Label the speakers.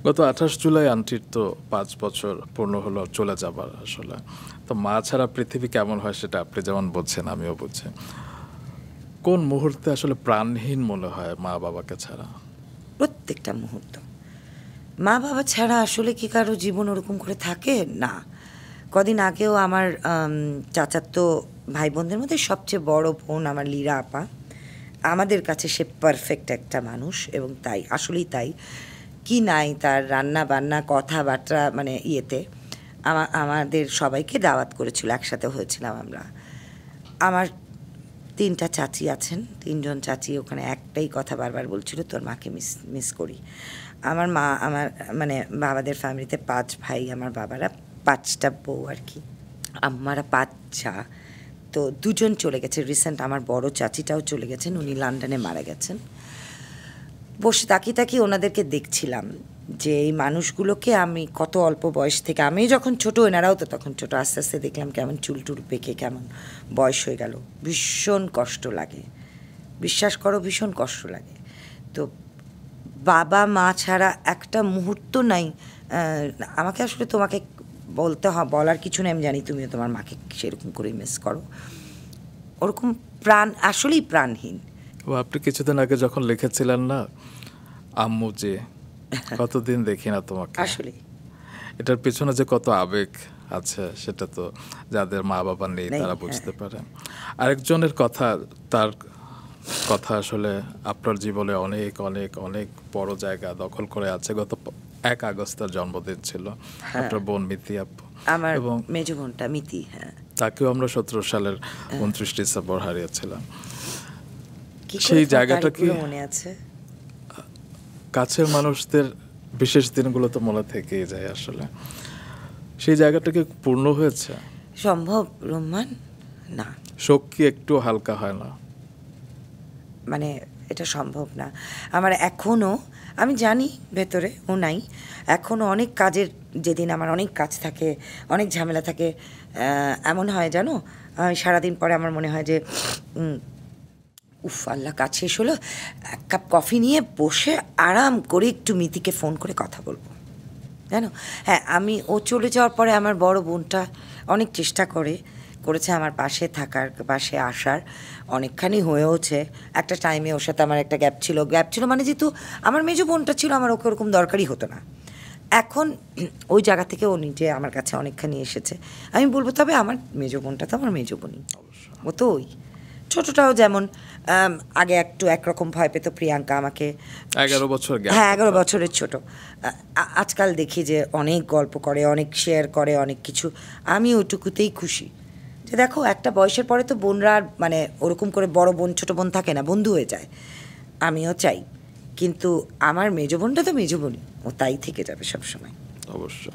Speaker 1: গত 28 জুলাই আন্টির তো 5 বছর পূর্ণ হলো চলে যাবার। আসলে তো মা ছাড়া পৃথিবী কেমন হয় সেটা আপনি যেমন বলছেন আমিও বুঝছি। কোন মুহূর্তে আসলে প্রাণহীন মনে হয় মা বাবাকে ছাড়া?
Speaker 2: প্রত্যেকটা মুহূর্ত। মা বাবা ছাড়া আসলে কি কারো জীবন ওরকম করে থাকে? না। কদিন আগেও আমার চাচাতো ভাই বোনদের মধ্যে সবচেয়ে বড় বোন আমার লীরা আপা, আমাদের কাছে সে পারফেক্ট একটা মানুষ এবং তাই আসলেই তাই। কি নাই তার রান্না বান্না কথাবার্তা মানে ইয়েতে আমাদের সবাইকে দাওয়াত করেছিল, একসাথে হয়েছিলাম আমরা। আমার 3টা চাচি আছেন, 3জন চাচি ওখানে একটাই কথা বারবার বলছিল, তোর মাকে মিস করি। আমার মা আমার মানে বাবাদের ফ্যামিলিতে 5 ভাই, আমার বাবারা 5টা বউ আর কি, আমারা 5 যা। তো 2জন চলে গেছে রিসেন্ট, আমার বড় চাচিটাও চলে গেছেন, উনি লন্ডনে মারা গেছেন। বসে তাকিয়ে ওনাদেরকে দেখছিলাম যে এই মানুষগুলোকে আমি কত অল্প বয়স থেকে, আমি যখন ছোট এনারাও তো তখন ছোট, আস্তে আস্তে দেখলাম কেমন চুলটুল পেকে কেমন বয়স হয়ে গেল। ভীষণ কষ্ট লাগে, বিশ্বাস করো ভীষণ কষ্ট লাগে। তো বাবা মা ছাড়া একটা মুহূর্ত নাই। আমাকে আসলে তোমাকে বলার কিছু নেই, আমি জানি তুমিও তোমার মাকে সেরকম করে মিস করো। ওরকম প্রাণ আসলেই প্রাণহীন।
Speaker 1: ও আপনি কিছুদিন আগে যখন লিখেছিলেন না, আম্মু যে কতদিন দেখি না তোমাকে,
Speaker 2: আসলে
Speaker 1: এটার পিছনে যে কত আবেগ আছে সেটা তো যাদের মা বাবা নেই তারা বুঝতে পারে। আরেকজনের কথা, তার কথা আসলে আপনার জীবনে অনেক অনেক অনেক বড় জায়গা দখল করে আছে। গত 1 আগস্ট তার জন্মদিন ছিল, আপনার বোন মিতি আপু,
Speaker 2: আমার
Speaker 1: এবং
Speaker 2: মেজ বোনটা মিতি।
Speaker 1: তাকেও আমরা 17 সালের 29 ডিসেম্বর হারিয়েছিলাম। সেই জায়গাটা কি
Speaker 2: মনে আছে?
Speaker 1: কাছের মানুষদের বিশেষ দিনগুলো তো মনে থেকেই যায়। আসলে সেই জায়গাটা কি পূর্ণ হয়েছে
Speaker 2: সম্ভব রোমান? না,
Speaker 1: শোক কি একটু হালকা হয় না?
Speaker 2: মানে এটা সম্ভব না আমার এখনও। আমি জানি ভেতরে ও নাই, এখনও অনেক কাজের, যেদিন আমার অনেক কাজ থাকে, অনেক ঝামেলা থাকে, এমন হয় জানো, সারাদিন পরে আমার মনে হয় যে উফ আল্লাহ, কাজ শেষ হলো, 1 কাপ কফি নিয়ে বসে আরাম করে একটু মিতিকে ফোন করে কথা বলবো, জানো। হ্যাঁ, আমি ও চলে যাওয়ার পরে আমার বড় বোনটা অনেক চেষ্টা করেছে আমার পাশে থাকার, পাশে আসার, অনেকখানি হয়েওছে। একটা টাইমে ওর সাথে আমার একটা গ্যাপ ছিল মানে যেহেতু আমার মেজো বোনটা ছিল, আমার ওকে ওরকম দরকারই হতো না। এখন ওই জায়গা থেকে ও নিজে আমার কাছে অনেকখানি এসেছে, আমি বলবো। তবে আমার মেজো বোনটা তো আমার মেজো বোনই, ও তো ওই ছোটটাও যেমন আগে একটু একরকম ভয় পেত প্রিয়াঙ্কা আমাকে,
Speaker 1: 11 বছর,
Speaker 2: হ্যাঁ 11 বছরের ছোট। আজকাল দেখি যে অনেক গল্প করে, অনেক শেয়ার করে, অনেক কিছু। আমি ওইটুকুতেই খুশি যে দেখো একটা বয়সের পরে তো বোনরা মানে ওরকম করে বড় বোন ছোট বোন থাকে না, বন্ধু হয়ে যায়। আমিও চাই, কিন্তু আমার মেজো বোনটা তো মেজো বোনই, ও তাই থেকে যাবে সবসময়।
Speaker 1: অবশ্য।